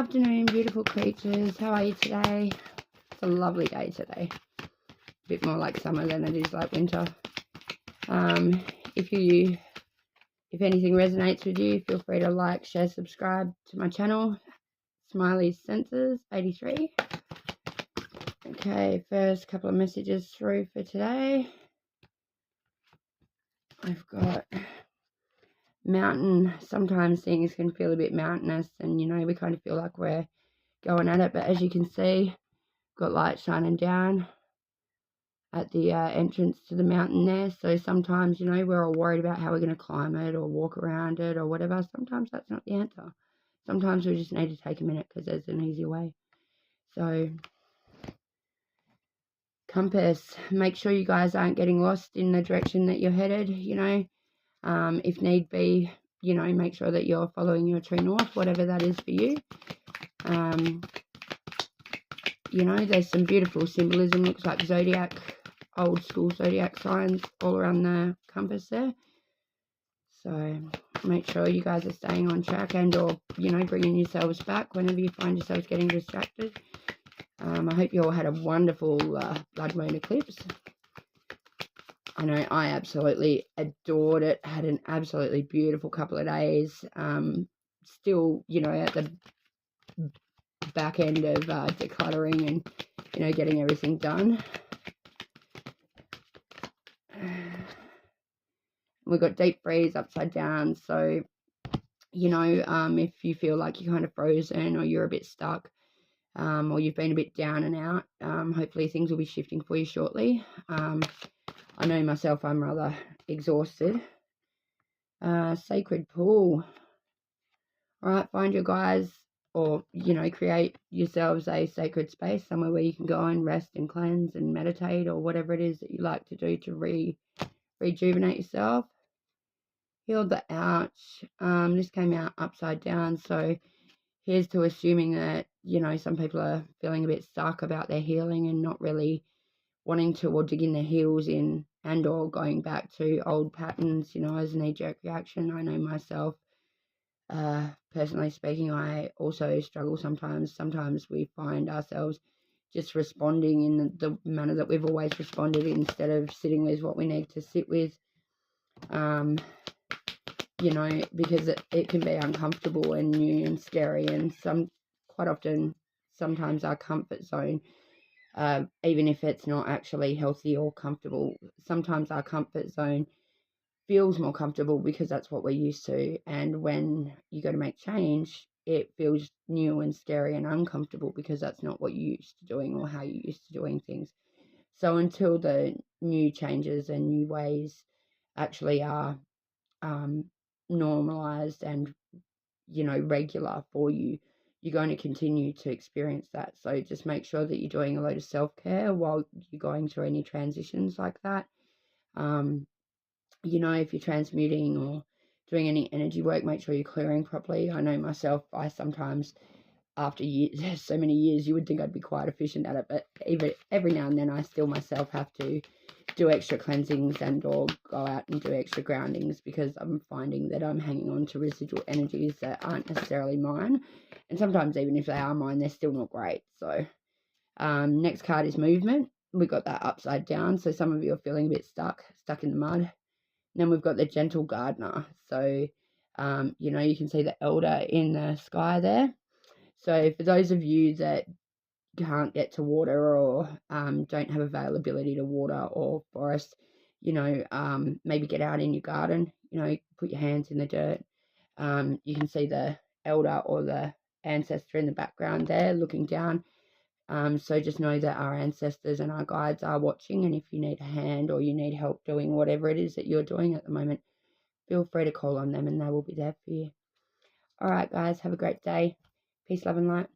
afternoon, beautiful creatures. How are you today? It's a lovely day today. A bit more like summer than it is like winter. If anything resonates with you, feel free to like, share, subscribe to my channel. Smiley Senses 83. Okay, first couple of messages through for today. I've got mountain. Sometimes things can feel a bit mountainous, and we kind of feel like we're going at it, but as you can see, got light shining down at the entrance to the mountain there. So sometimes we're all worried about how we're going to climb it or walk around it or whatever. Sometimes that's not the answer. Sometimes we just need to take a minute because there's an easier way. So compass, make sure you guys aren't getting lost in the direction that you're headed. If need be, make sure that you're following your true north, whatever that is for you. There's some beautiful symbolism. Looks like zodiac, old school zodiac signs all around the compass there. So make sure you guys are staying on track and or bringing yourselves back whenever you find yourselves getting distracted. I hope you all had a wonderful blood moon eclipse. I know I absolutely adored it. Had an absolutely beautiful couple of days. Still at the back end of decluttering and getting everything done. We've got deep freeze upside down, so if you feel like you're kind of frozen or you're a bit stuck, or you've been a bit down and out, hopefully things will be shifting for you shortly. I know myself, I'm rather exhausted. Sacred pool. All right, find your guys, or create yourselves a sacred space somewhere where you can go and rest and cleanse and meditate, or whatever it is that you like to do to rejuvenate yourself. Heal the ouch. This came out upside down, so here's to assuming that some people are feeling a bit stuck about their healing and not really wanting to or digging their heels in and or going back to old patterns as a knee-jerk reaction. I know myself, personally speaking, I also struggle sometimes. Sometimes we find ourselves just responding in the manner that we've always responded instead of sitting with what we need to sit with, because it can be uncomfortable and new and scary, and quite often sometimes our comfort zone, even if it's not actually healthy or comfortable, sometimes our comfort zone feels more comfortable because that's what we're used to. And when you go to make change, it feels new and scary and uncomfortable because that's not what you're used to doing or how you're used to doing things. So until the new changes and new ways actually are normalized and regular for you, you're going to continue to experience that. So just make sure that you're doing a load of self-care while you're going through any transitions like that. If you're transmuting or doing any energy work, make sure you're clearing properly. I know myself, I sometimes, after years, so many years, you would think I'd be quite efficient at it, but even every now and then I still myself have to do extra cleansings and or go out and do extra groundings, because I'm finding that I'm hanging on to residual energies that aren't necessarily mine, and sometimes even if they are mine, they're still not great. So next card is movement. We got that upside down, so some of you are feeling a bit stuck in the mud. And then we've got the gentle gardener. So you can see the elder in the sky there. So for those of you that can't get to water or don't have availability to water or forest, maybe get out in your garden, put your hands in the dirt. You can see the elder or the ancestor in the background there looking down. So just know that our ancestors and our guides are watching, and if you need a hand or you need help doing whatever it is that you're doing at the moment, feel free to call on them and they will be there for you. All right, guys, have a great day. Peace, love, and light.